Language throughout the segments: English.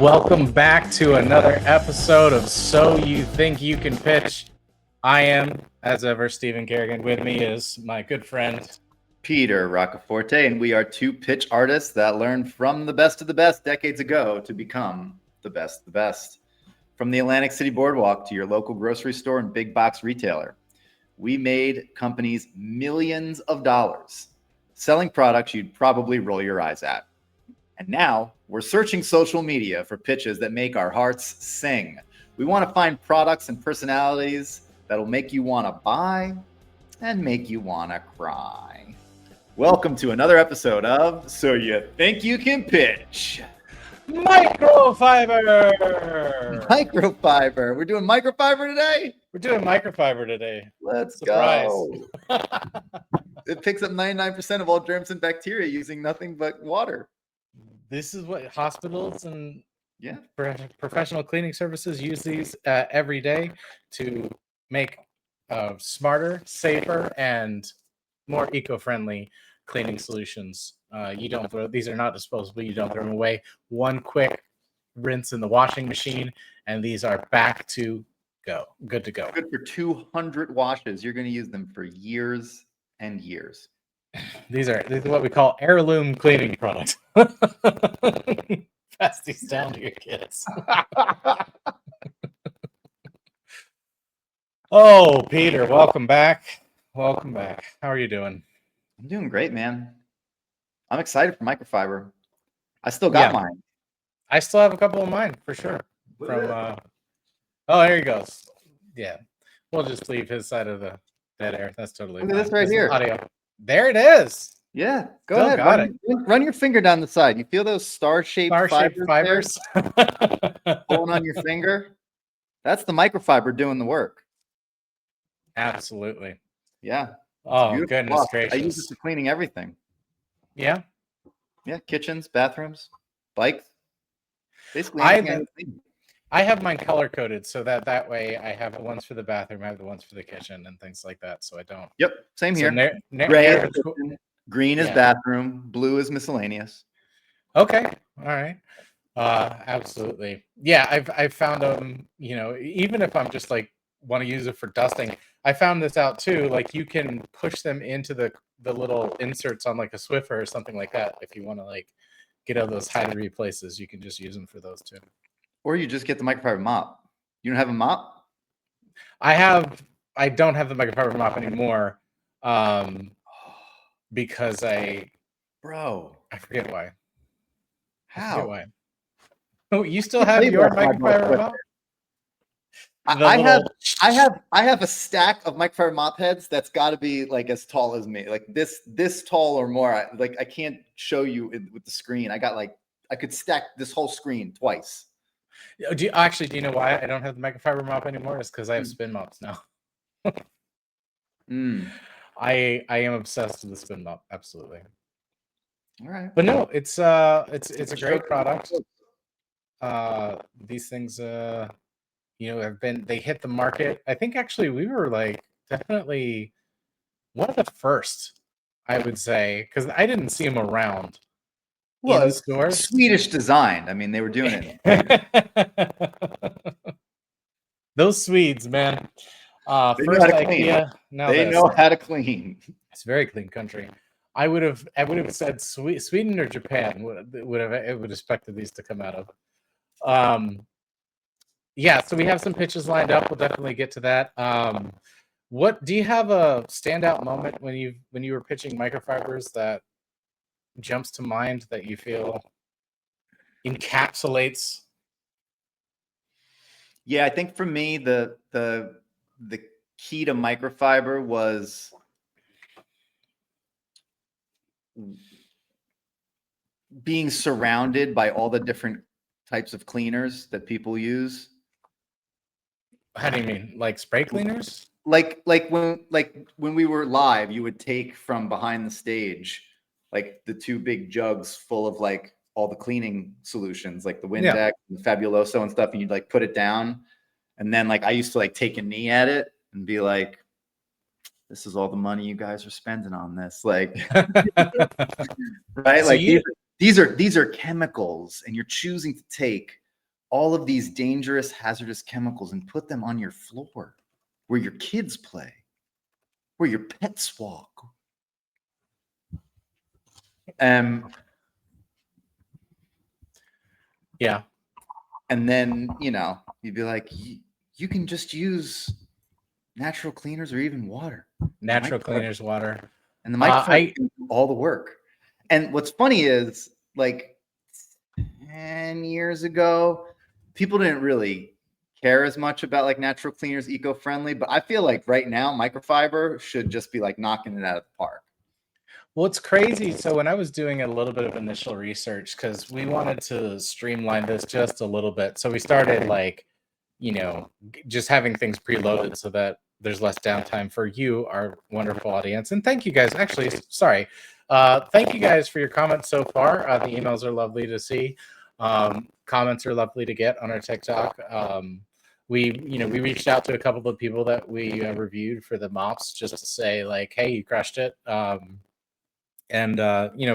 Welcome back to another episode of So You Think You Can Pitch. I am, as ever, Stephen Kerrigan. With me is my good friend, Peter Roccaforte, and we are two pitch artists that learned from the best of the best decades ago to become the best of the best. From the Atlantic City Boardwalk to your local grocery store and big box retailer, we made companies millions of dollars selling products you'd probably roll your eyes at. And now we're searching social media for pitches that make our hearts sing. We want to find products and personalities that'll make you want to buy and make you want to cry. Welcome to another episode of So You Think You Can Pitch. Microfiber! Microfiber. We're doing microfiber today? We're doing microfiber today. Let's Surprise. go. It picks up 99% of all germs and bacteria using nothing but water. This is what hospitals and Yeah, professional cleaning services use these every day to make smarter, safer, and more eco-friendly cleaning solutions. You don't throw these are not disposable. You don't throw them away. One quick rinse in the washing machine, and these are back to go. Good to go. good for 200 washes. You're going to use them for years and years. These are what we call heirloom cleaning products. Pass these down to your kids. Oh, Peter, welcome back. Welcome back. How are you doing? I'm doing great, man. I'm excited for microfiber. I still got mine. I still have a couple of mine for sure. From oh, there he goes. Yeah, we'll just leave his side of the dead air. That's totally Look at fine. this right here. Audio. There it is. Yeah, go Still ahead. got Run your finger down the side. You feel those star-shaped Fibers. pulling on your finger? That's the microfiber doing the work. Absolutely. Yeah. Oh, Beautiful goodness fluff. gracious. I use it for cleaning everything. Yeah. Yeah, kitchens, bathrooms, bikes. Basically, I have mine color coded so that way I have the ones for the bathroom, I have the ones for the kitchen and things like that. So I don't. Yep, same here. Gray is kitchen, green is bathroom, blue is miscellaneous. Okay, all right. Absolutely. Yeah, I've found them. Even if I'm just like want to use it for dusting, I found this out too. Like you can push them into the little inserts on like a Swiffer or something like that. If you want to like get out of those hide places, you can just use them for those too. Or you just get the microfiber mop. You don't have a mop? I don't have the microfiber mop anymore. Because I forget why. How? I forget why. Oh, you still have your microfiber mop? I have a stack of microfiber mop heads that's got to be like as tall as me, like this tall or more. I can't show you with the screen. I could stack this whole screen twice. Do you know why I don't have the microfiber mop anymore? It's because I have spin mops now. I am obsessed with the spin mop. Absolutely. All right. But no, it's a great product. These things they hit the market. I think actually we were like definitely one of the first, I would say, because I didn't see them around. Well, in the stores. Swedish designed. I mean, they were doing it. Those Swedes, man. They know how to clean. They know how to clean. It's a very clean country. I would have said Sweden or Japan would have expected these to come out of. Yeah, so we have some pitches lined up. We'll definitely get to that. What do you have a standout moment when you were pitching microfibers that jumps to mind that you feel encapsulates? Yeah, I think for me the key to microfiber was being surrounded by all the different types of cleaners that people use. How do you mean? Like spray cleaners? Like when we were live, you would take from behind the stage like the two big jugs full of like all the cleaning solutions, like the Windex and the Fabuloso and stuff, and you'd like put it down. And then like I used to like take a knee at it and be like, this is all the money you guys are spending on this. Like right? So like these are chemicals, and you're choosing to take all of these dangerous, hazardous chemicals and put them on your floor where your kids play, where your pets walk. Yeah. And then, you'd be like, you can just use natural cleaners or even water. Natural cleaners, water. And the microfiber can do all the work. And what's funny is, like 10 years ago, people didn't really care as much about like natural cleaners, eco-friendly, but I feel like right now microfiber should just be like knocking it out of the park. Well, it's crazy. So when I was doing a little bit of initial research, because we wanted to streamline this just a little bit, so we started like, just having things preloaded so that there's less downtime for you, our wonderful audience. And thank you guys. Actually, sorry. Thank you guys for your comments so far. The emails are lovely to see. Comments are lovely to get on our TikTok. We reached out to a couple of people that we reviewed for the mops just to say like, hey, you crushed it. And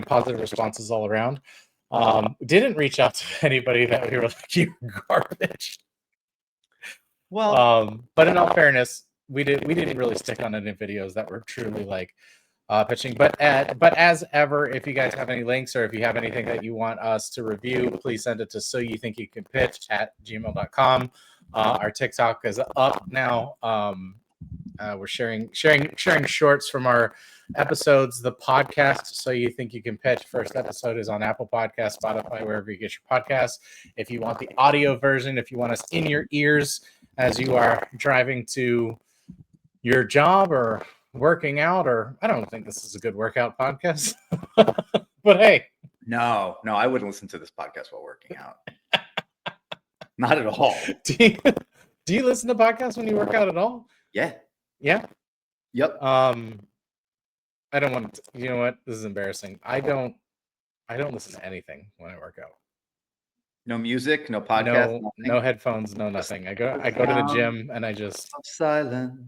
positive responses all around. Didn't reach out to anybody that we were like, you're garbage. Well, but in all fairness, we didn't really stick on any videos that were truly like pitching. But as ever, if you guys have any links or if you have anything that you want us to review, please send it to soyouthinkyoucanpitch@gmail.com. Our TikTok is up now. We're sharing shorts from our episodes. The podcast, So You Think You Can Pitch, first episode is on Apple Podcasts, Spotify, wherever you get your podcasts. If you want the audio version, if you want us in your ears as you are driving to your job or working out, or I don't think this is a good workout podcast, but hey. No, I wouldn't listen to this podcast while working out. Not at all. Do you listen to podcasts when you work out at all? Yeah. Yeah. Yep. I don't want to, you know what? This is embarrassing. I don't listen to anything when I work out. No music, no podcast, no headphones, no nothing. I go to the gym and I just silence.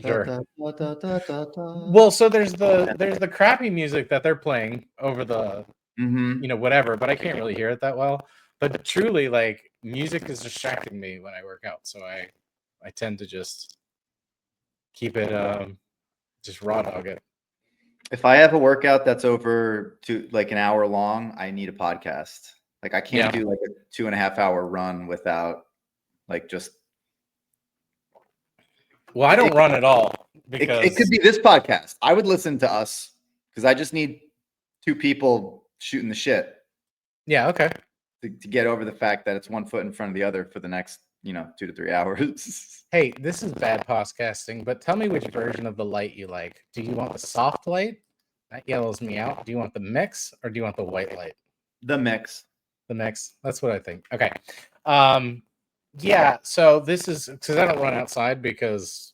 Sure. Da, da, da, da, da, da. Well, so there's the crappy music that they're playing over the whatever, but I can't really hear it that well. But truly, like, music is distracting me when I work out, so I tend to just keep it just raw dog it. If I have a workout that's over to like an hour long, I need a podcast. Like I can't do like a 2.5 hour run without like just. Well, I don't run at all because it could be this podcast. I would listen to us because I just need two people shooting the shit. Yeah. Okay. To get over the fact that it's one foot in front of the other for the next 2 to 3 hours. Hey, this is bad podcasting, but tell me which version of the light you like. Do you want the soft light? That yellows me out. Do you want the mix or do you want the white light? The mix. The mix. That's what I think. Okay. Yeah. So this is because I don't run outside because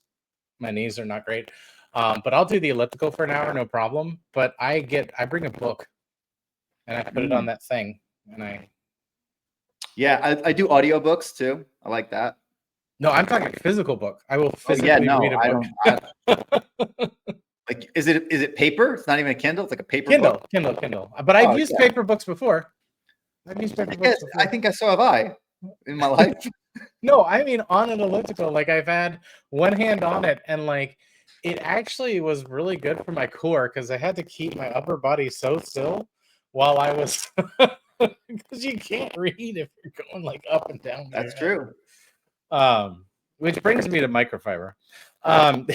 my knees are not great. But I'll do the elliptical for an hour, no problem. But I bring a book and I put it on that thing and I. Yeah, I do audiobooks too. I like that. No, I'm talking physical book. I will physically read a book. Like, is it paper? It's not even a Kindle. It's like a paper book. Kindle. But I've used paper books before. I think so have I in my life. No, I mean on an elliptical. Like I've had one hand on it, and like it actually was really good for my core because I had to keep my upper body so still while I was. Because you can't read if you're going like up and down. That's true. Which brings me to microfiber. I'm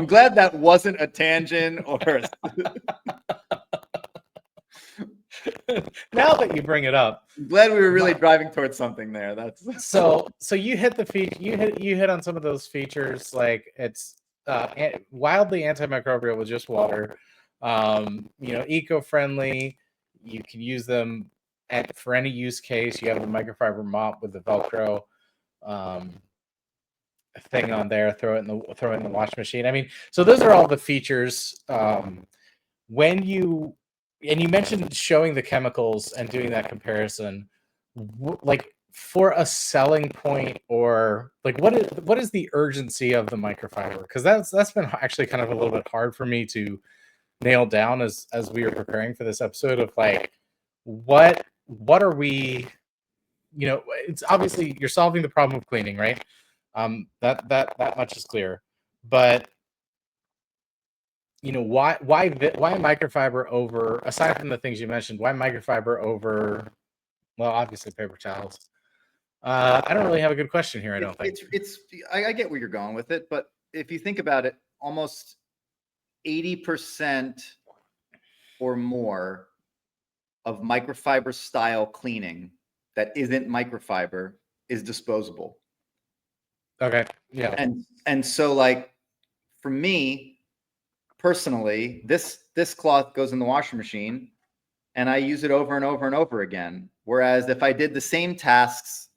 glad that wasn't a tangent or. Now that you bring it up, I'm glad we were really driving towards something there. That's so you hit the feature. You hit on some of those features, like it's wildly antimicrobial with just water. Eco-friendly. You can use them for any use case. You have the microfiber mop with the Velcro thing on there. Throw it in the wash machine. I mean, so those are all the features. When you mentioned showing the chemicals and doing that comparison, like for a selling point, or like what is the urgency of the microfiber? Because that's been actually kind of a little bit hard for me to nail down as we were preparing for this episode of like, what are we, it's obviously you're solving the problem of cleaning, right? That much is clear. But why microfiber over, aside from the things you mentioned, why microfiber over, well, obviously paper towels? I don't really have a good question here. I don't think. I get where you're going with it, but if you think about it, almost 80% or more of microfiber style cleaning that isn't microfiber is disposable. Okay. Yeah. And so, like, for me personally, this cloth goes in the washing machine and I use it over and over and over again. Whereas if I did the same tasks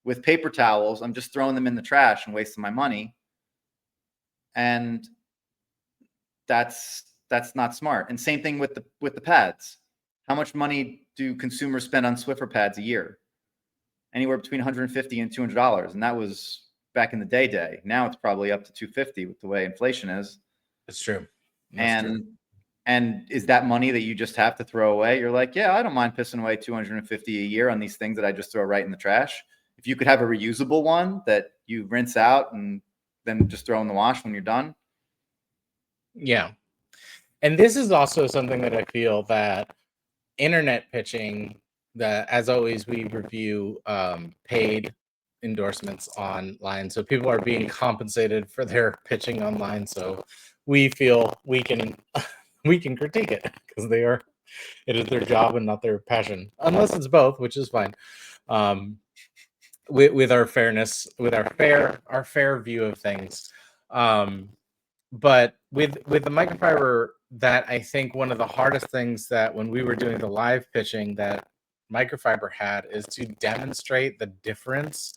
with paper towels, I'm just throwing them in the trash and wasting my money. And that's not smart. And same thing with the pads. How much money do consumers spend on Swiffer pads a year? Anywhere between $150 and $200. And that was back in the day. Now it's probably up to $250 with the way inflation is. That's true. And is that money that you just have to throw away? You're like, yeah, I don't mind pissing away $250 a year on these things that I just throw right in the trash. If you could have a reusable one that you rinse out and then just throw in the wash when you're done. Yeah. And this is also something that I feel that internet pitching, that as always, we review paid endorsements online. So people are being compensated for their pitching online. So we feel we can critique it because it is their job and not their passion, unless it's both, which is fine. With our fairness, with our fair view of things. But with the microfiber, that I think one of the hardest things that when we were doing the live pitching that microfiber had is to demonstrate the difference.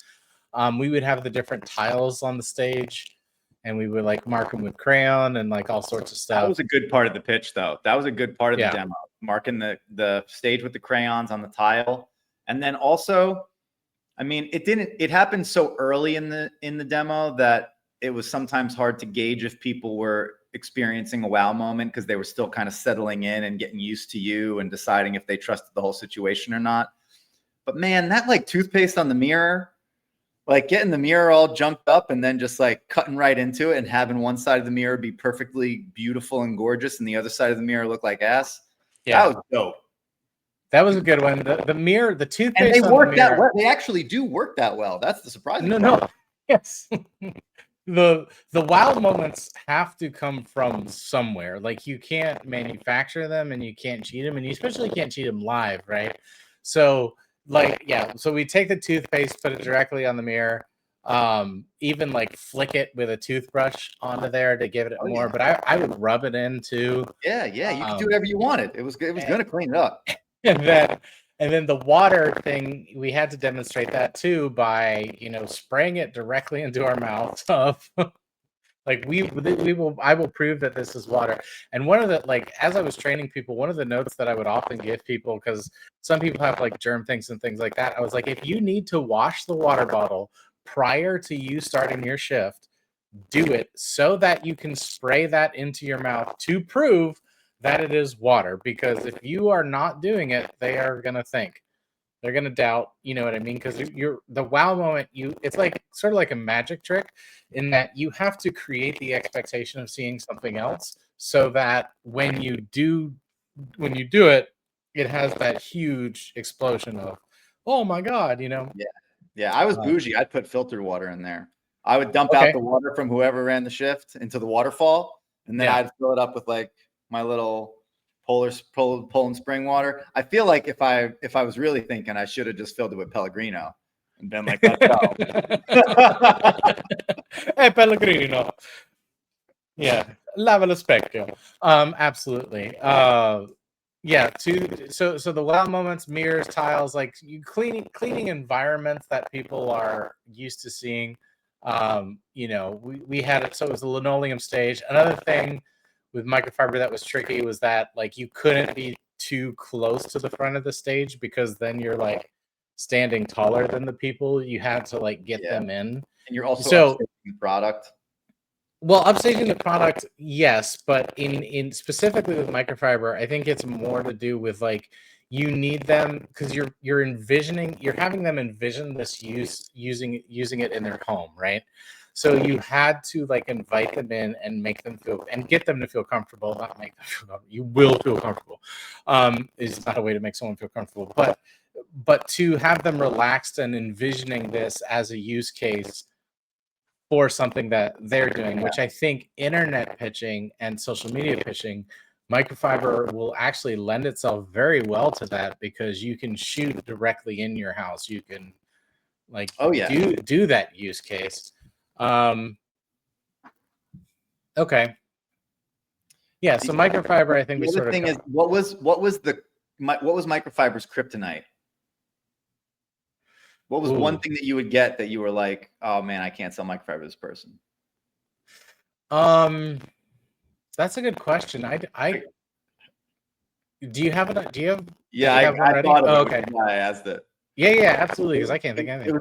We would have the different tiles on the stage and we would like mark them with crayon and like all sorts of stuff. That was a good part of the pitch, though. That was a good part of the demo, marking the stage with the crayons on the tile. And then also, I mean, it happened so early in the demo that it was sometimes hard to gauge if people were experiencing a wow moment because they were still kind of settling in and getting used to you and deciding if they trusted the whole situation or not. But man, that like toothpaste on the mirror, like getting the mirror all jumped up and then just like cutting right into it and having one side of the mirror be perfectly beautiful and gorgeous and the other side of the mirror look like ass. Yeah. That was dope. That was a good one. The mirror, the toothpaste, and they work that well. They actually do work that well. That's the surprising part. No. Yes. The wow moments have to come from somewhere. Like you can't manufacture them and you can't cheat them, and you especially can't cheat them live, right? So like, yeah, so we take the toothpaste, put it directly on the mirror, even like flick it with a toothbrush onto there to give it more. But I would rub it in too. Yeah, you could do whatever you wanted. It was going to clean it up. And then the water thing, we had to demonstrate that too by, spraying it directly into our mouth. Like I will prove that this is water. And one of the, like, as I was training people, one of the notes that I would often give people, because some people have like germ things and things like that, I was like, if you need to wash the water bottle prior to you starting your shift, do it so that you can spray that into your mouth to prove that it is water. Because if you are not doing it, they are going to think, they're going to doubt, you know what I mean? Because the wow moment, it's like sort of like a magic trick in that you have to create the expectation of seeing something else so that when you do it, it has that huge explosion of, oh my God, Yeah. I was bougie. I'd put filtered water in there. I would dump out the water from whoever ran the shift into the waterfall. And then I'd fill it up with like my little Poland spring water. I feel like if I was really thinking, I should have just filled it with Pellegrino and been like, let's go. Hey, Pellegrino. Yeah, lava lo specchio. Absolutely. Yeah. So the wow moments, mirrors, tiles, like you cleaning environments that people are used to seeing. We had it. So it was a linoleum stage. Another thing with microfiber that was tricky was that like you couldn't be too close to the front of the stage because then you're like standing taller than the people. You had to like get them in. And you're also upstaging the product. Well, upstaging the product, yes, but in specifically with microfiber, I think it's more to do with like you need them because you're having them envision this using it in their home, right? So you had to like invite them in and make them feel and get them to feel comfortable, not make them feel comfortable. You will feel comfortable. Is not a way to make someone feel comfortable, but to have them relaxed and envisioning this as a use case for something that they're doing, which I think internet pitching and social media pitching, microfiber will actually lend itself very well to that because you can shoot directly in your house. You can like do that use case. Okay. Yeah, so microfiber, I think the other thing is what was microfiber's kryptonite? What was one thing that you would get that you were like, oh man, I can't sell microfiber to this person? That's a good question. Do you have it? Do you have? Yeah, I thought of it. Okay. I asked it. Yeah, absolutely. Because I can't think of anything.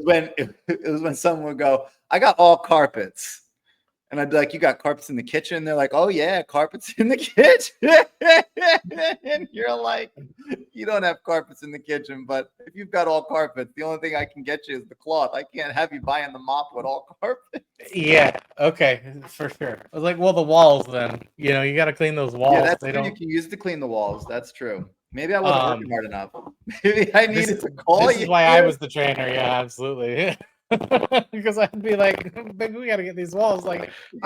It was when someone would go, I got all carpets. And I'd be like, you got carpets in the kitchen? They're like, oh, yeah, carpets in the kitchen. And you're like, you don't have carpets in the kitchen, but if you've got all carpets, the only thing I can get you is the cloth. I can't have you buying the mop with all carpets. Yeah, okay, for sure. I was like, well, the walls then. You got to clean those walls. Yeah, that's true. You can use to clean the walls. That's true. Maybe I wasn't working hard enough. Maybe I needed to call you. This is why I was the trainer. Yeah, absolutely. Because I'd be like, baby, we got to get these walls. Like, you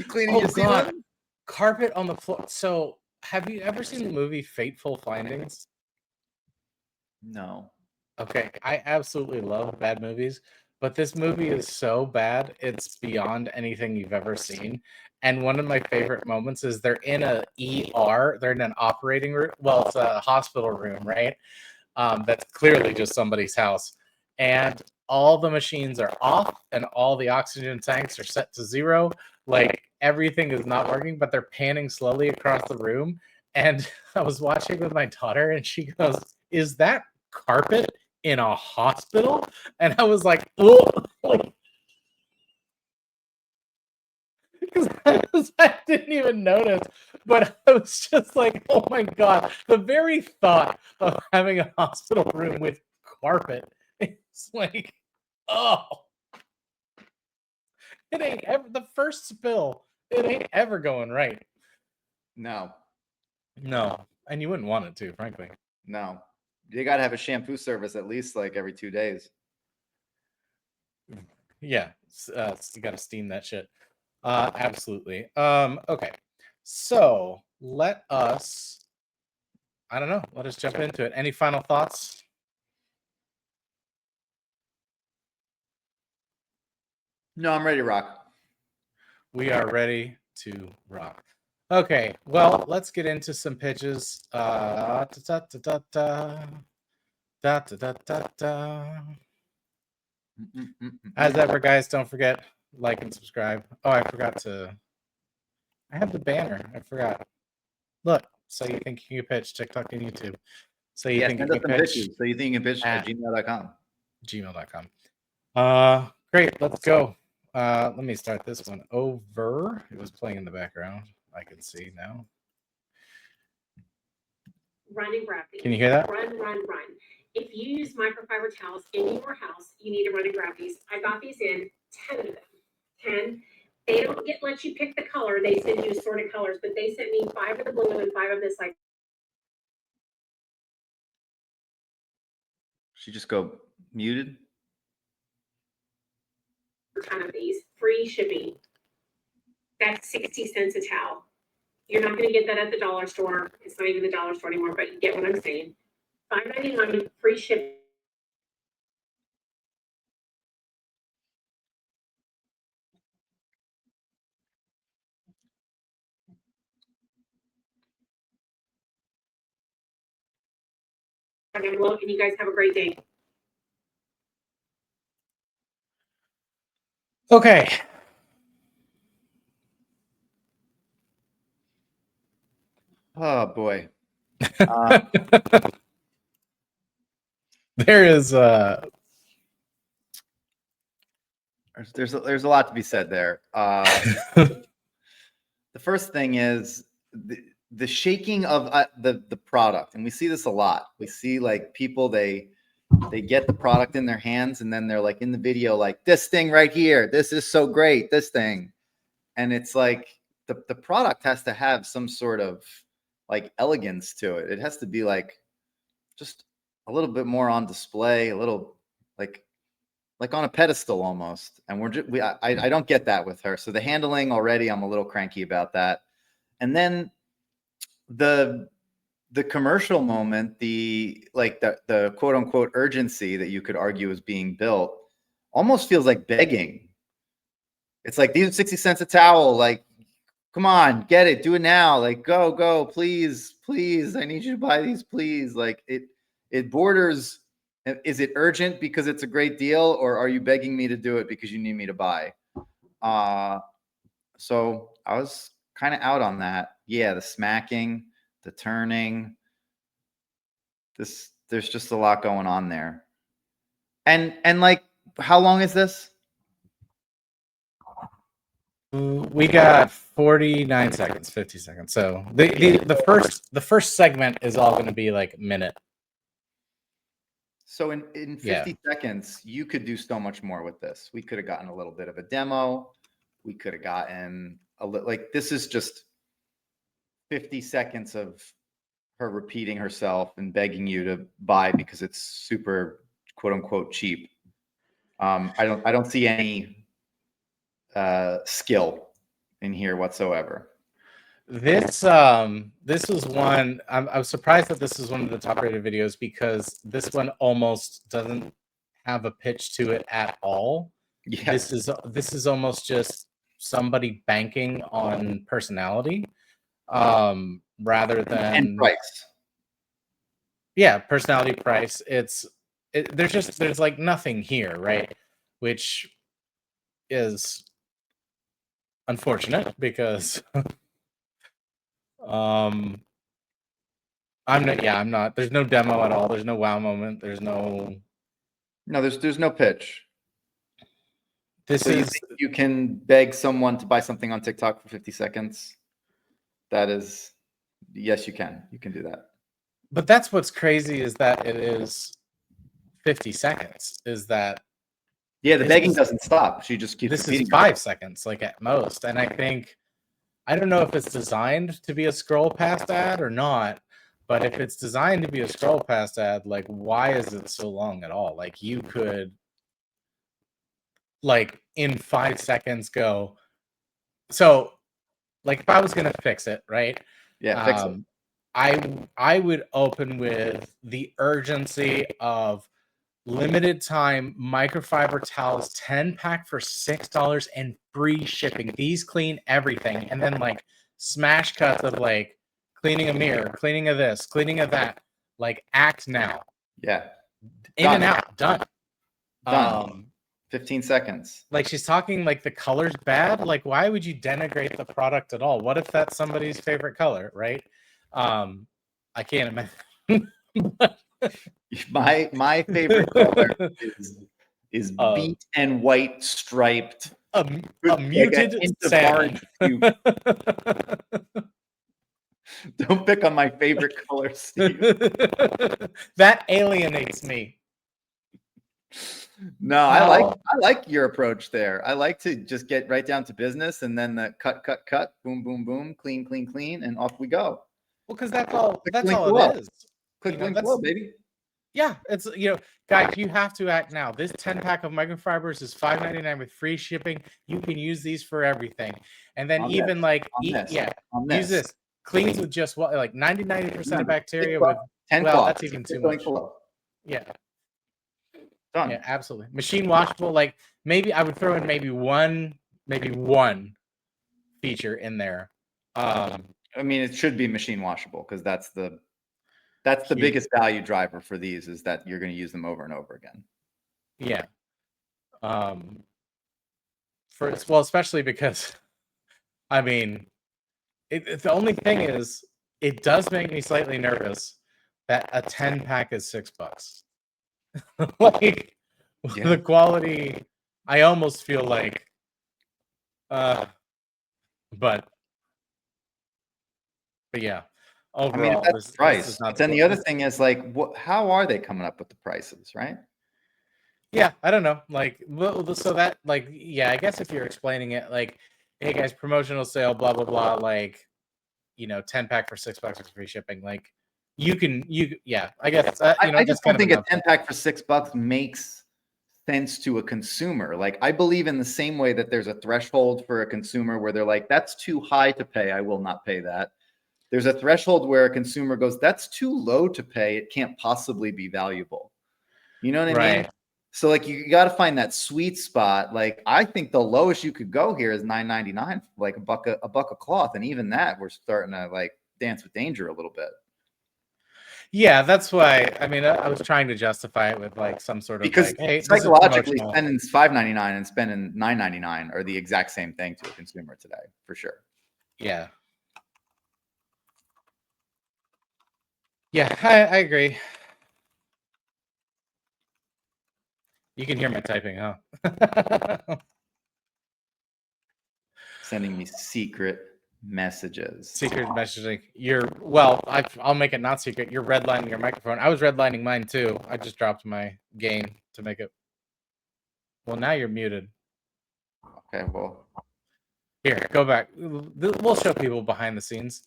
cleaning your ceiling? Carpet on the floor. So, have you ever seen the movie Fateful Findings? No. Okay, I absolutely love bad movies, but this movie is so bad, it's beyond anything you've ever seen. And one of my favorite moments is they're in a ER, they're in an operating room. Well, it's a hospital room, right? That's clearly just somebody's house. And all the machines are off and all the oxygen tanks are set to zero. Like everything is not working, but they're panning slowly across the room. And I was watching with my daughter and she goes, "Is that carpet in a hospital?" And I was like, "Oh," because I didn't even notice, but I was just like, "Oh my god!" The very thought of having a hospital room with carpet, it's like, oh, it ain't ever the first spill. It ain't ever going right. No, and you wouldn't want it to, frankly. No, you got to have a shampoo service at least like every 2 days. Yeah, you got to steam that shit. Absolutely. Okay, so let us jump into it. Any final thoughts? No, I'm ready to rock. We are ready to rock. Okay, well, let's get into some pitches. As ever, guys, don't forget, like and subscribe. Oh, I have the banner. I forgot. Look, so you think you can pitch TikTok and YouTube. So you think you can pitch. So you think you can pitch at gmail.com. Gmail.com. Great, let's go. Let me start this one over. It was playing in the background. I can see now. Run and grab these. Can you hear that? Run. If you use microfiber towels in your house, you need to run and grab these. I got these in 10 of them. 10. They don't let you pick the color. They send you assorted colors, but they sent me 5 of the blue and 5 of this like. She just go muted. 10 of these, free shipping. That's 60 cents a towel. You're not going to get that at the dollar store. It's not even the dollar store anymore, but you get what I'm saying. $5.99 free shipping. Look, and you guys have a great day. Okay. Oh boy. There is there's a lot to be said there. The first thing is the shaking of the product, and we see this a lot. We see like people they get the product in their hands, and then they're like in the video like, this thing right here, this is so great, this thing. And it's like the product has to have some sort of like elegance to it. It has to be like just a little bit more on display, a little like on a pedestal almost. And I don't get that with her. So the handling already, I'm a little cranky about that. And then the commercial moment, the quote unquote urgency that you could argue is being built almost feels like begging. It's like, these are 60 cents a towel. Like, come on, get it, do it now. Like, go, please, I need you to buy these, please. Like it borders. Is it urgent because it's a great deal, or are you begging me to do it because you need me to buy? So I was kind of out on that. Yeah, the smacking, the turning. There's just a lot going on there. And like, how long is this? We got 49 seconds, 50 seconds. So the first segment is all going to be like a minute. So in 50 seconds, you could do so much more with this. We could have gotten a little bit of a demo. We could have gotten like, this is just 50 seconds of her repeating herself and begging you to buy because it's super quote unquote cheap. I don't see any skill in here whatsoever. This was one, I was surprised that this is one of the top rated videos, because this one almost doesn't have a pitch to it at all. Yes. This is almost just somebody banking on personality, rather than and price. Yeah, personality, price. There's like nothing here, right? Which is unfortunate, because I'm not, there's no demo at all, there's no wow moment, there's no pitch. You can beg someone to buy something on TikTok for 50 seconds. That is, yes, you can do that. But that's what's crazy, is that it is 50 seconds. Is that the begging doesn't stop. She just keeps repeating. This is 5 seconds, like at most. And I don't know if it's designed to be a scroll past ad or not, but if it's designed to be a scroll past ad, like, why is it so long at all? Like, you could, like, in 5 seconds go. So, like, if I was going to fix it, right? Yeah, fix it. I would open with the urgency of limited time microfiber towels, 10-pack for $6 and free shipping. These clean everything. And then like smash cuts of like cleaning a mirror, cleaning of this, cleaning of that. Like, act now. Yeah. In and out. Done. 15 seconds. Like, she's talking like the color's bad. Like, why would you denigrate the product at all? What if that's somebody's favorite color, right? I can't imagine. My favorite color is beet and white striped. A muted salmon. Don't pick on my favorite color, Steve. That alienates me. No, I like your approach there. I like to just get right down to business, and then the cut, boom, boom, boom, clean, and off we go. Well, because that's all it is. Click link below, baby. Yeah, it's, guys, you have to act now. This 10-pack of microfibers is $5.99 with free shipping. You can use these for everything. And then use this. Cleans with just what, like 90% of bacteria with 10 that's even too much. Yeah. Done. Yeah, absolutely. Machine washable. Like, maybe I would throw in maybe one feature in there. I mean, it should be machine washable, because that's the biggest value driver for these, is that you're going to use them over and over again. Yeah. Especially because, I mean, the only thing is, it does make me slightly nervous that a 10-pack is $6. Like, the quality, I almost feel like, but But yeah, I mean, if overall, that's this the price. is not But then the other thing is like, how are they coming up with the prices, right? Yeah, I don't know. Like, well, so that, like, yeah, I guess if you're explaining it, like, hey guys, promotional sale, blah blah blah, like, 10-pack for $6 with free shipping. Like, yeah, I guess I that's just kind don't of think a enough. 10-pack for $6 makes sense to a consumer. Like, I believe in the same way that there's a threshold for a consumer where they're like, that's too high to pay, I will not pay that. There's a threshold where a consumer goes, that's too low to pay, it can't possibly be valuable. You know what I mean? Right. So like you got to find that sweet spot. Like I think the lowest you could go here is $9.99, like a buck of cloth, and even that we're starting to like dance with danger a little bit. Yeah, that's why. I mean, I was trying to justify it with like some sort of Because like, hey, psychologically, spending $5.99 and spending $9.99 are the exact same thing to a consumer today, for sure. Yeah. Yeah, I agree. You can hear my typing, huh? Sending me secret messages. Secret messaging. I'll make it not secret. You're redlining your microphone. I was redlining mine too. I just dropped my gain to make it. Well, now you're muted. Okay, well. Here, go back. We'll show people behind the scenes.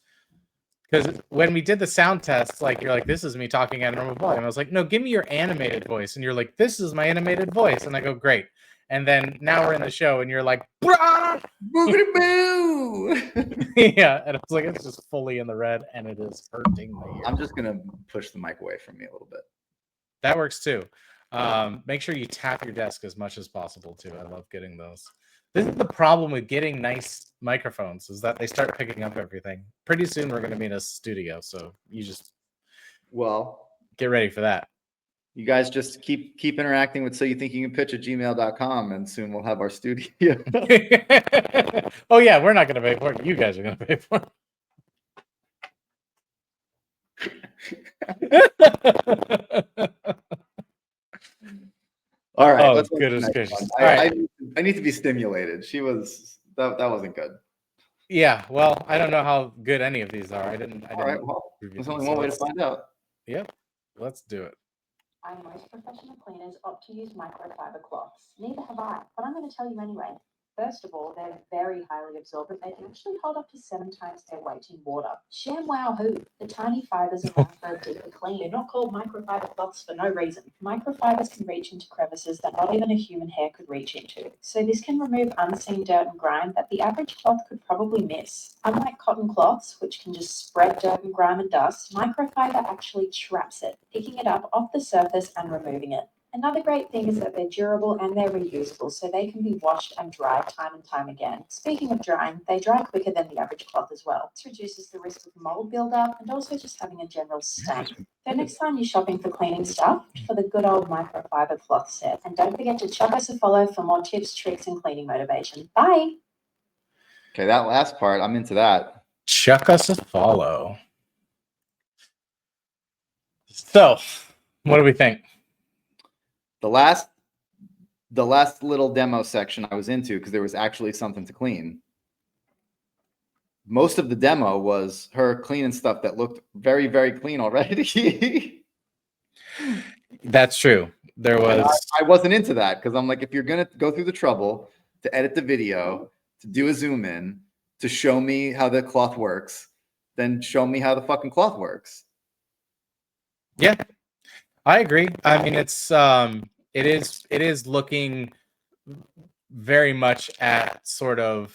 Because when we did the sound test, like, you're like, this is me talking at a normal volume. I was like, no, give me your animated voice. And you're like, this is my animated voice. And I go, great. And then now we're in the show and you're like, brah! Boogity boo! Yeah. And I was like, it's just fully in the red and it is hurting my ear. I'm just going to push the mic away from me a little bit. That works too. Make sure you tap your desk as much as possible too. I love getting those. This is the problem with getting nice microphones, is that they start picking up everything. Pretty soon we're going to be in a studio, so you just get ready for that. You guys just keep interacting with So You Think You Can Pitch at gmail.com, and soon we'll have our studio. Oh yeah, we're not going to pay for it. You guys are going to pay for it. All right. Oh, Let's goodness gracious. I need to be stimulated. That wasn't good. Yeah, well, I don't know how good any of these are. I didn't. All right. Well, there's only one way to find out. Yep. Let's do it. Most professional cleaners opt to use microfiber cloths. Neither have I, but I'm going to tell you anyway. First of all, they're very highly absorbent. They can actually hold up to 7 times their weight in water. ShamWow who? The tiny fibers allow for a deeper clean. They're not called microfiber cloths for no reason. Microfibers can reach into crevices that not even a human hair could reach into. So this can remove unseen dirt and grime that the average cloth could probably miss. Unlike cotton cloths, which can just spread dirt and grime and dust, microfiber actually traps it, picking it up off the surface and removing it. Another great thing is that they're durable and they're reusable, so they can be washed and dried time and time again. Speaking of drying, they dry quicker than the average cloth as well. This reduces the risk of mold buildup and also just having a general stank. So next time you're shopping for cleaning stuff, for the good old microfiber cloth set. And don't forget to chuck us a follow for more tips, tricks, and cleaning motivation. Bye! Okay, that last part, I'm into that. Chuck us a follow. So, what do we think? The last little demo section I was into, because there was actually something to clean. Most of the demo was her cleaning stuff that looked very, very clean already. That's true. There was. I wasn't into that because I'm like, if you're gonna go through the trouble to edit the video, to do a zoom in, to show me how the cloth works, then show me how the fucking cloth works. Yeah, I agree. I mean, it is looking very much at sort of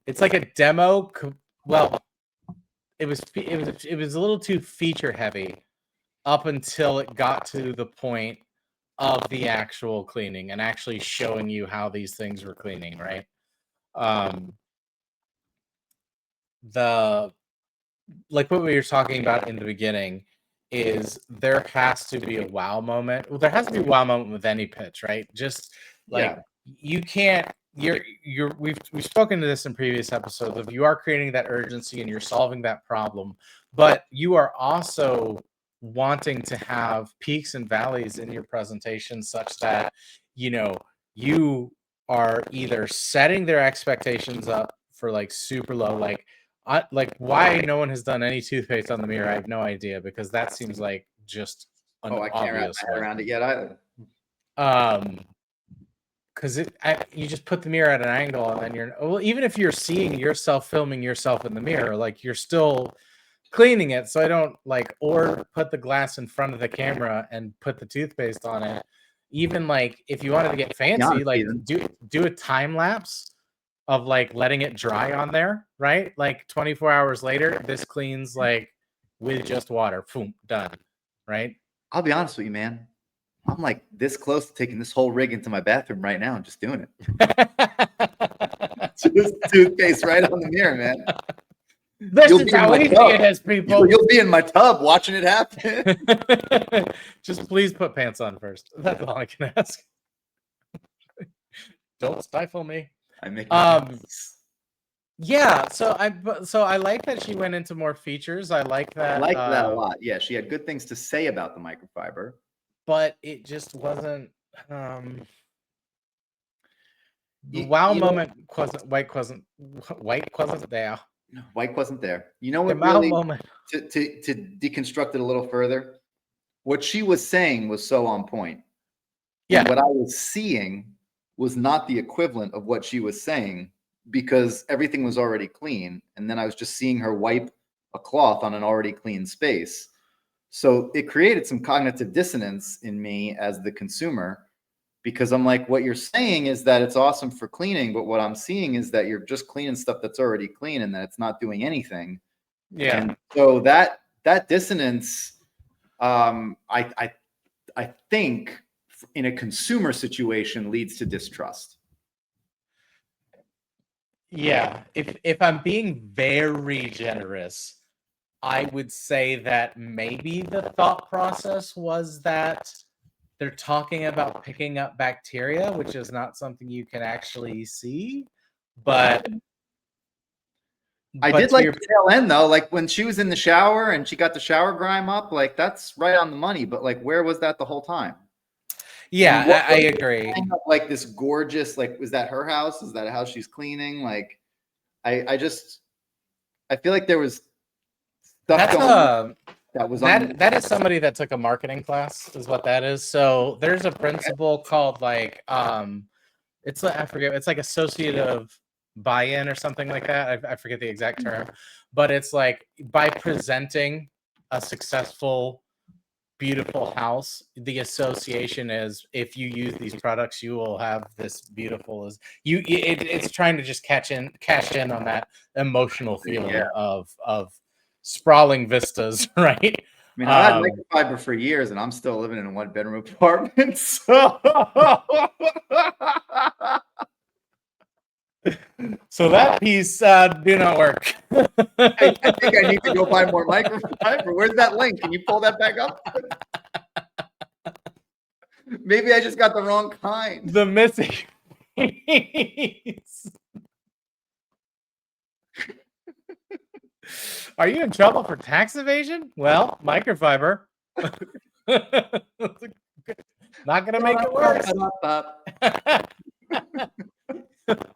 it's like a demo. Well, it was a little too feature heavy up until it got to the point of the actual cleaning and actually showing you how these things were cleaning, right? The like what we were talking about in the beginning is there has to be a wow moment. Well, there has to be a wow moment with any pitch, right? Just like you can't. We've spoken to this in previous episodes of you are creating that urgency and you're solving that problem, but you are also wanting to have peaks and valleys in your presentation such that you are either setting their expectations up for like super low, like like why no one has done any toothpaste on the mirror. I have no idea, because that seems like just an I can't wrap obvious my head one. around it yet either. Because you just put the mirror at an angle, and then even if you're seeing yourself filming yourself in the mirror, like you're still cleaning it. So I don't or put the glass in front of the camera and put the toothpaste on it. Even if you wanted to get fancy, do a time lapse of letting it dry on there, right? 24 hours later, this cleans with just water. Boom, done. Right? I'll be honest with you, man. I'm this close to taking this whole rig into my bathroom right now and just doing it. Just toothpaste right on the mirror, man. This is how easy it is, people. You'll be in my tub watching it happen. Just please put pants on first. That's all I can ask. Don't stifle me. I make yeah, so I like that she went into more features. I like that. I like that a lot. Yeah, she had good things to say about the microfiber, but it just wasn't. The wow moment wasn't there. No, White wasn't there. You know what? The wow moment. To deconstruct it a little further, what she was saying was so on point. Yeah. And what I was seeing was not the equivalent of what she was saying, because everything was already clean, and then I was just seeing her wipe a cloth on an already clean space. So it created some cognitive dissonance in me as the consumer, because I'm like, what you're saying is that it's awesome for cleaning, but what I'm seeing is that you're just cleaning stuff that's already clean and that it's not doing anything. Yeah. And so that dissonance, I think in a consumer situation leads to distrust. Yeah, if I'm being very generous, I would say that maybe the thought process was that they're talking about picking up bacteria, which is not something you can actually see. But I did like the tail end though, when she was in the shower and she got the shower grime up, that's right on the money. But where was that the whole time? Yeah, I agree. This gorgeous, was that her house? Is that a house she's cleaning? I feel like there was stuff that is somebody that took a marketing class, is what that is. So there's a principle called it's I forget, it's associative buy-in or something like that. I forget the exact term, but it's by presenting a successful, beautiful house, the association is, if you use these products, you will have this beautiful it's trying to just cash in on that emotional feeling of sprawling vistas, right? I mean, I've had microfiber for years and I'm still living in a 1-bedroom apartment. So so that piece do not work. I think I need to go buy more microfiber. Where's that link? Can you pull that back up? Maybe I just got the wrong kind. The missing piece. Are you in trouble for tax evasion? Well, microfiber. Not gonna make it worse.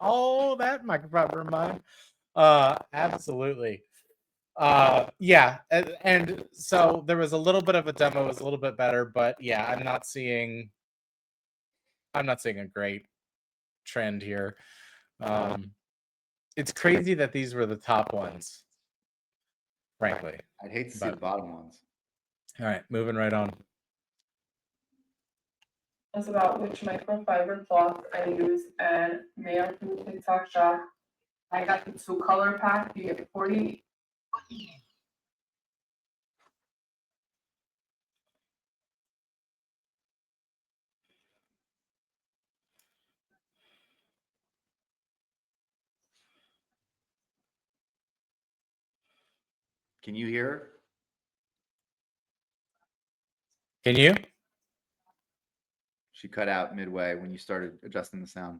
Oh, that microfiber of mine. Absolutely. Yeah, and so there was a little bit of a demo, was a little bit better, but yeah, I'm not seeing a great trend here. It's crazy that these were the top ones, frankly. I'd hate to see the bottom ones. All right, moving right on. It's about which microfiber cloth I use, and mail from TikTok shop. I got the 2-color pack. You get 40. Can you hear her? Can you? She cut out midway when you started adjusting the sound.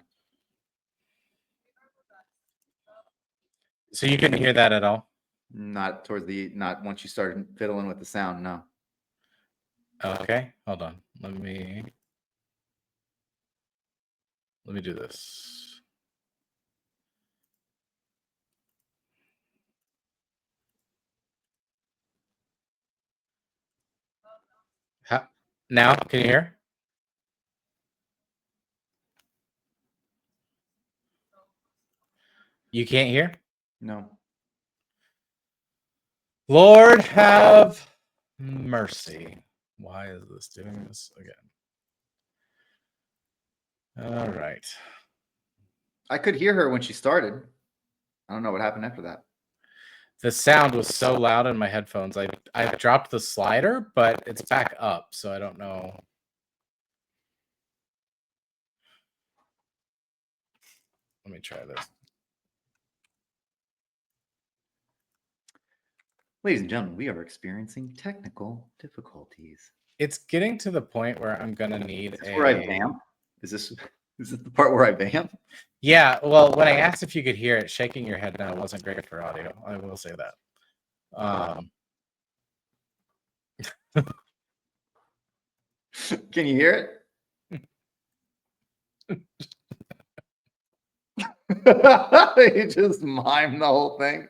So you couldn't hear that at all? Not once you started fiddling with the sound, no. Okay, hold on. Let me do this. Now, can you hear? You can't hear? No. Lord have mercy. Why is this doing this again? All right. I could hear her when she started. I don't know what happened after that. The sound was so loud in my headphones. I dropped the slider, but it's back up, so I don't know. Let me try this. Ladies and gentlemen, we are experiencing technical difficulties. It's getting to the point where I'm gonna need Is this where I vamp? Is this the part where I vamp? Yeah, well, when I asked if you could hear it, shaking your head now wasn't great for audio. I will say that. Can you hear it? You just mime the whole thing.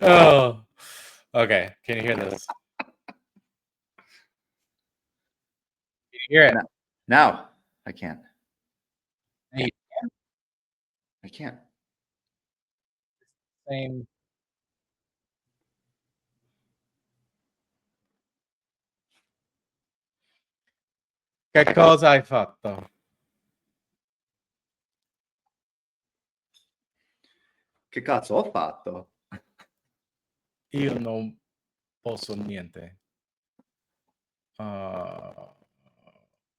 Oh, okay. Can you hear this? Can you hear it? Now I can't. Hey. I can't. Same. Che cosa hai fatto? Che cazzo ho fatto? Io non posso niente.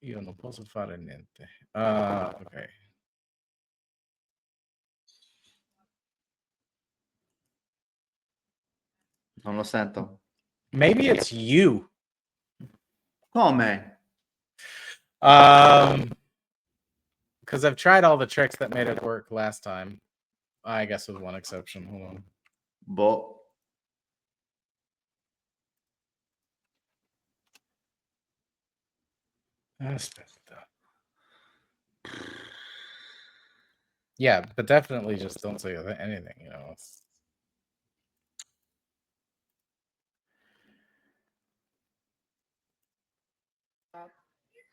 Io non posso fare niente. Okay. Non lo sento. Maybe it's you. Come? Because I've tried all the tricks that made it work last time. I guess with one exception. Hold on. Boh. Aspetta. Yeah, but definitely just don't say anything, you know.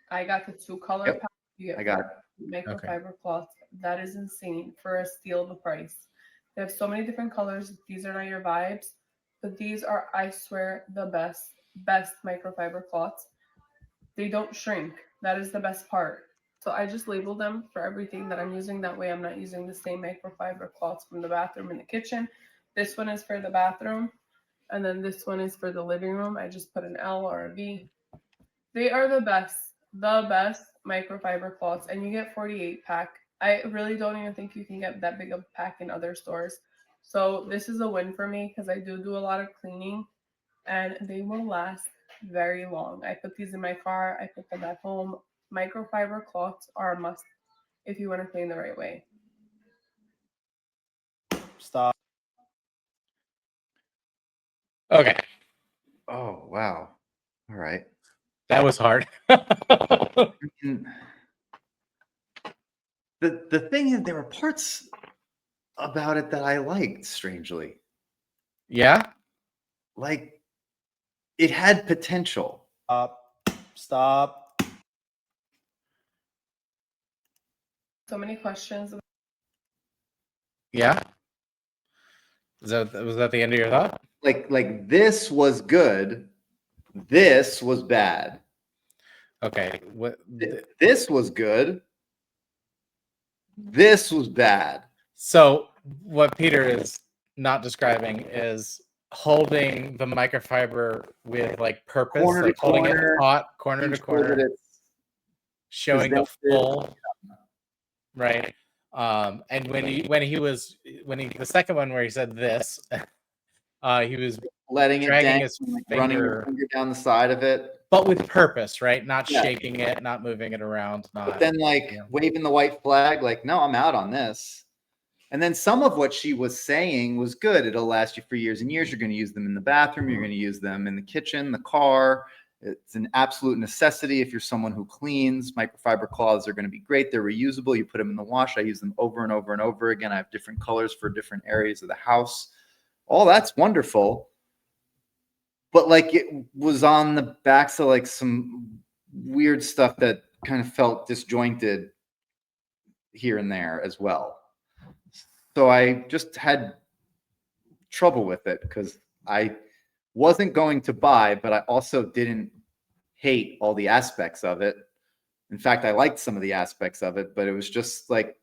I got the 2-color Yep, pack. You get I got it. microfiber cloth. That is insane for a steal of the price. They have so many different colors. These are not your vibes, but these are, I swear, the best microfiber cloths. They don't shrink. That is the best part. So I just label them for everything that I'm using. That way I'm not using the same microfiber cloths from the bathroom and the kitchen. This one is for the bathroom, and then this one is for the living room. I just put an L or a V. They are the best microfiber cloths, and you get 48 pack. I really don't even think you can get that big of a pack in other stores. So this is a win for me because I do a lot of cleaning, and they will last very long. I put these in my car. I put them at home. Microfiber cloths are a must if you want to clean the right way. Stop. Okay. Oh, wow. All right. That was hard. The thing is, there were parts about it that I liked, strangely. Yeah? Like, it had potential. Stop. So many questions. Yeah? Was that the end of your thought? Like this was good. This was bad. Okay. This was good. This was bad. So what Peter is not describing is holding the microfiber with like purpose, Corner to like holding corner, it taut, corner to Make sure corner, that it's showing the presented. full, right? And when the second one where he said this, he was letting it dragging dang, his like running your finger, finger down the side of it. but with purpose, right? Not Yeah. shaking it, not moving it around, But not then like yeah. waving the white flag, like, no, I'm out on this. And then some of what she was saying was good. It'll last you for years and years. You're going to use them in the bathroom. You're going to use them in the kitchen, the car. It's an absolute necessity if you're someone who cleans. Microfiber cloths are going to be great. They're reusable. You put them in the wash. I use them over and over and over again. I have different colors for different areas of the house. All that's wonderful. But like it was on the backs of like some weird stuff that kind of felt disjointed here and there as well. So I just had trouble with it because I wasn't going to buy, but I also didn't hate all the aspects of it. In fact, I liked some of the aspects of it, but it was just like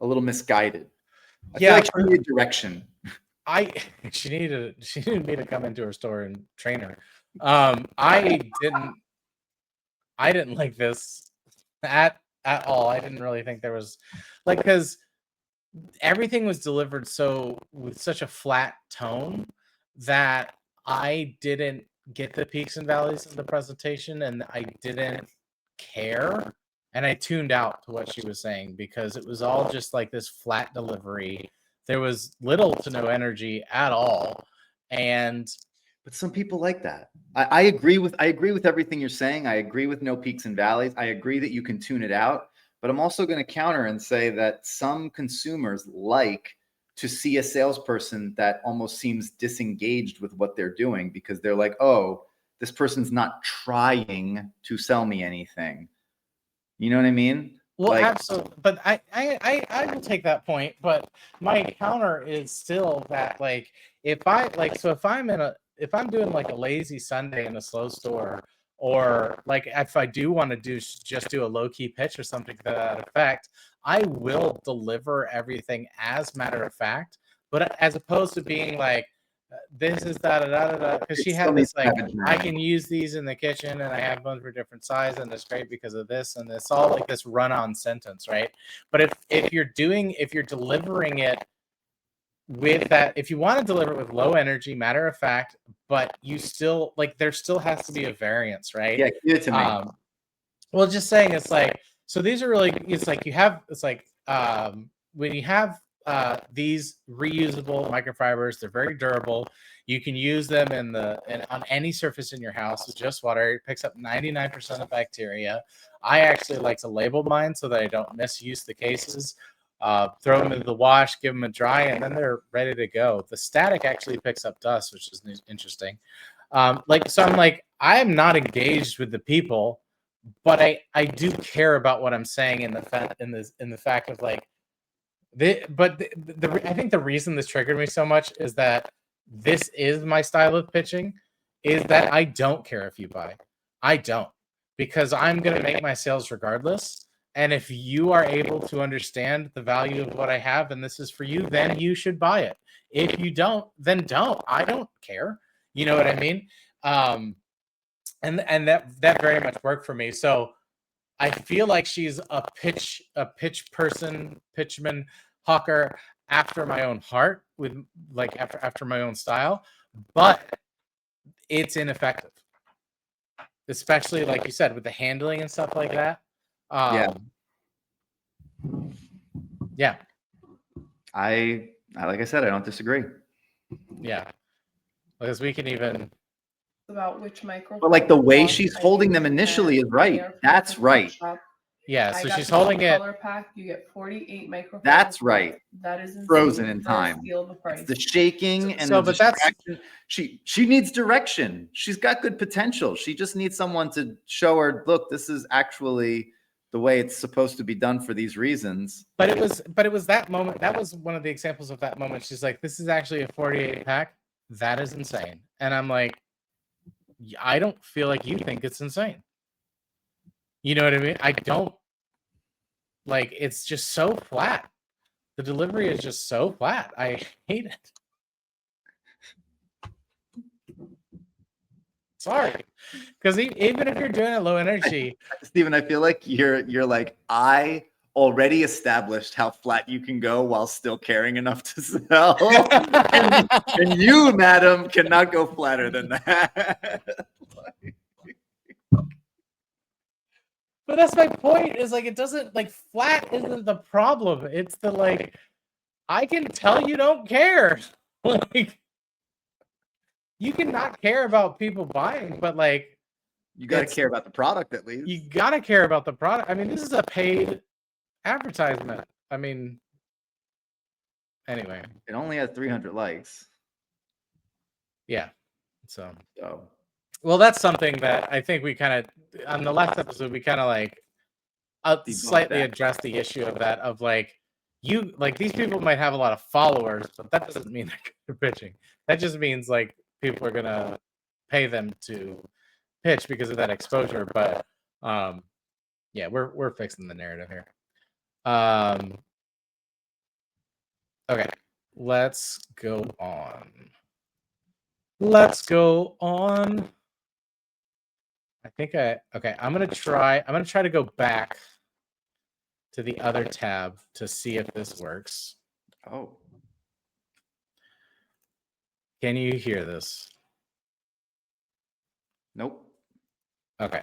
a little misguided. I feel like she needed direction. She needed me to come into her store and train her. I didn't like this at all. I didn't really think there was like, because everything was delivered with such a flat tone that I didn't get the peaks and valleys of the presentation, and I didn't care, and I tuned out to what she was saying because it was all just like this flat delivery. There was little to no energy at all, and but some people like that. I agree with everything you're saying. I agree with no peaks and valleys. I agree that you can tune it out, but I'm also going to counter and say that some consumers like to see a salesperson that almost seems disengaged with what they're doing because they're like, oh, this person's not trying to sell me anything. You know what I mean? well, Like, absolutely. But I will take that point. But my counter is still that, like, if I'm doing like a lazy Sunday in a slow store, or like if I do want to just do a low key pitch or something to that effect, I will deliver everything as matter of fact. But as opposed to being like, this is da da da da, because she had this like, I can use these in the kitchen and I have them for different size and it's great because of this, and it's all like this run-on sentence, right? But if you're delivering it with that, if you want to deliver it with low energy, matter of fact, but you still like, there still has to be a variance, right? yeah, give it to me. Well, just saying, it's like, so these are really, it's like when you have these reusable microfibers, they're very durable. You can use them on any surface in your house with just water. It picks up 99% of bacteria. I actually like to label mine so that I don't misuse the cases. Throw them into the wash, give them a dry, and then they're ready to go. The static actually picks up dust, which is interesting. So I'm like, I am not engaged with the people, but I do care about what I'm saying in the fact of like, I think the reason this triggered me so much is that this is my style of pitching, is that I don't care if you buy. I don't, because I'm going to make my sales regardless. And if you are able to understand the value of what I have and this is for you, then you should buy it. If you don't, then don't. I don't care. You know what I mean? And that very much worked for me. So I feel like she's a pitchman, hawker after my own heart, with like after my own style, but it's ineffective, especially like you said with the handling and stuff like that. Yeah. I like I said, I don't disagree. Yeah, because we can even About which microfiber. But like the way cloth she's I holding use them initially is and right. they are from That's the right. shop. Yeah, I so got she's the holding it. color pack. You get 48 microfiber. That's cloths. right. That is insane. Frozen in For a time. steal the price. It's the shaking and So, the but that's- distraction. She needs direction. She's got good potential. She just needs someone to show her, look, this is actually the way it's supposed to be done for these reasons. But it was that moment. That was one of the examples of that moment. She's like, this is actually a 48 pack. That is insane. And I'm like, I don't feel like you think it's insane. You know what I mean? I don't. Like, it's just so flat. The delivery is just so flat. I hate it. Sorry. Because even if you're doing it low energy, Stephen, I feel like you're like, I already established how flat you can go while still caring enough to sell. and you, madam, cannot go flatter than that. but that's my point, is like, it doesn't, like, flat isn't the problem. It's the, like, I can tell you don't care. Like, you can not care about people buying, but like, You got to care about the product at least. you got to care about the product. I mean, this is a paid advertisement. I mean, anyway. It only has 300 likes. Yeah. So Well, that's something that I think we kind of on the last episode we kind of like Debunked slightly that. addressed the issue of that of like you like these people might have a lot of followers, but that doesn't mean they're good at pitching. That just means like people are gonna pay them to pitch because of that exposure. But yeah, we're fixing the narrative here. Okay, let's go on. Let's go on. I'm gonna try to go back to the other tab to see if this works. Oh, Can you hear this? nope. Okay.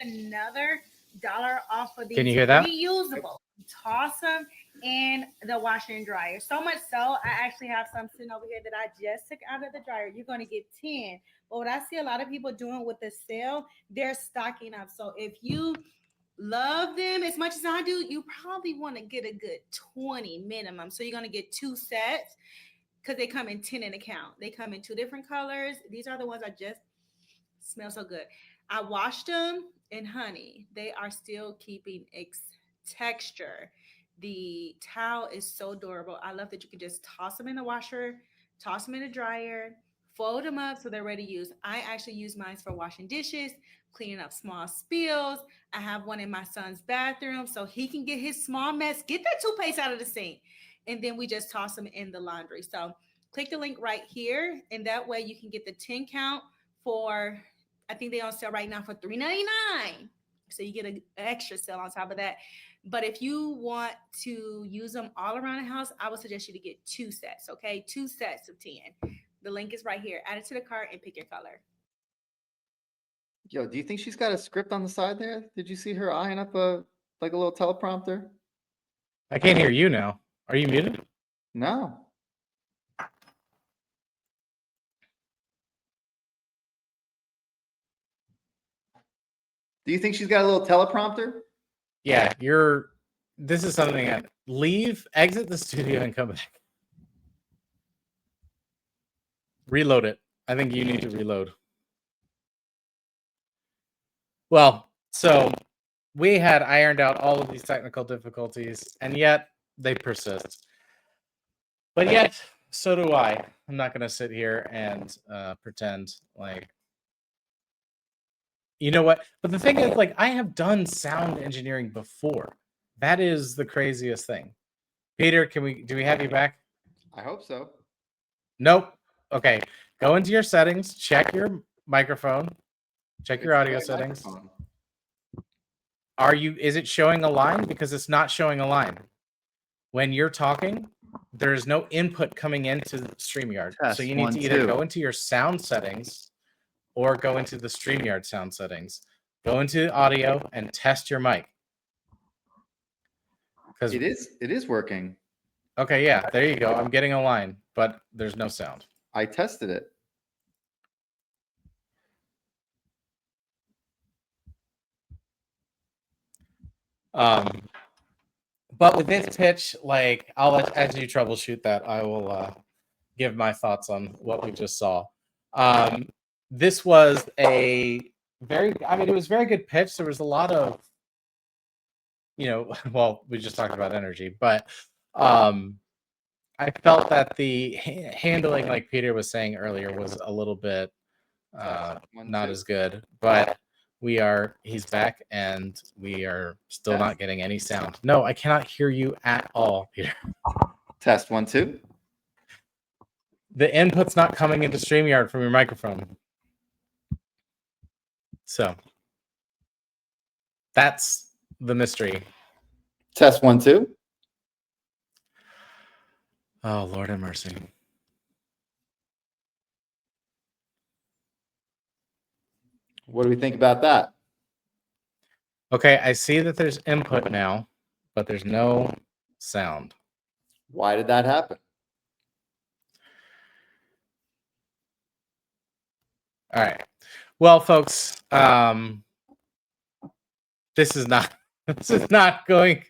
Another dollar off of these. Can you hear that? Reusable. Toss them in the washer and dryer. So much so, I actually have some sitting over here that I just took out of the dryer. You're going to get 10. But what I see a lot of people doing with the sale, they're stocking up. So if you love them as much as I do, you probably want to get a good 20 minimum. So you're going to get 2 sets because they come in 10 in a count. They come in 2 different colors. These are the ones I just smell so good. I washed them in honey. They are still keeping texture. The towel is so durable. I love that you can just toss them in the washer, toss them in the dryer, fold them up so they're ready to use. I actually use mine for washing dishes, cleaning up small spills. I have one in my son's bathroom so he can get his small mess, get that toothpaste out of the sink. And then we just toss them in the laundry. So click the link right here, and that way you can get the 10 count for, I think they on sale right now for $3.99. So you get an extra sale on top of that. But if you want to use them all around the house, I would suggest you to get 2 sets, okay? 2 sets of 10. The link is right here. Add it to the cart and pick your color. Yo, do you think she's got a script on the side there? Did you see her eyeing up a little teleprompter? I can't hear you now. Are you muted? No. Do you think she's got a little teleprompter? Yeah, this is something that exit the studio and come back. Reload it. I think you need to reload. Well, so we had ironed out all of these technical difficulties, and yet they persist. But yet, so do I. I'm not going to sit here and pretend like, you know what? But the thing is, like, I have done sound engineering before. That is the craziest thing. Peter, do we have you back? I hope so. Nope. Okay. Go into your settings, check your microphone, check your audio settings. Is it showing a line? Because it's not showing a line. When you're talking, there is no input coming into StreamYard. So you need to either go into your sound settings or go into the StreamYard sound settings. Go into audio and test your mic. Because it is working. Okay, yeah, there you go. I'm getting a line, but there's no sound. I tested it. But with this pitch, like, as you troubleshoot that, I will give my thoughts on what we just saw. This was it was a very good pitch. There was a lot of, well, we just talked about energy, but I felt that the handling, like Peter was saying earlier, was a little bit not as good, but he's back and we are still not getting any sound. No, I cannot hear you at all, Peter. Test 1, 2. The input's not coming into StreamYard from your microphone. So that's the mystery. Test 1, 2. Oh, Lord have mercy. What do we think about that? Okay, I see that there's input now, but there's no sound. Why did that happen? All right. Well, folks, this is not going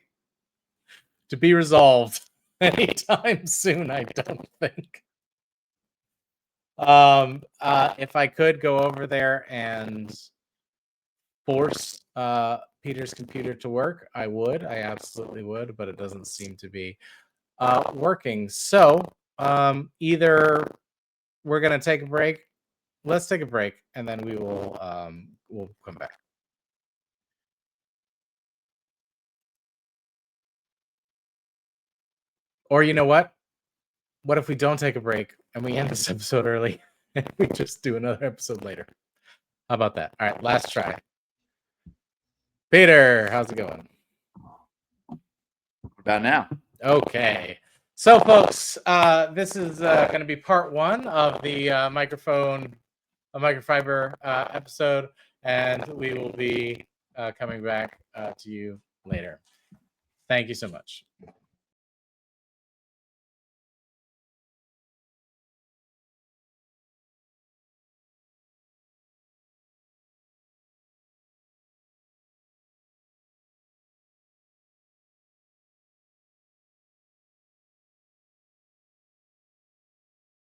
to be resolved anytime soon, I don't think. If I could go over there and force Peter's computer to work, I would. I absolutely would, but it doesn't seem to be working. So either we're gonna take a break. Let's take a break, and then we'll come back. Or you know what? What if we don't take a break and we end this episode early and we just do another episode later? How about that? All right, last try. Peter, how's it going? What about now? Okay. So, folks, this is going to be part one of the microfiber episode, and we will be coming back to you later. Thank you so much.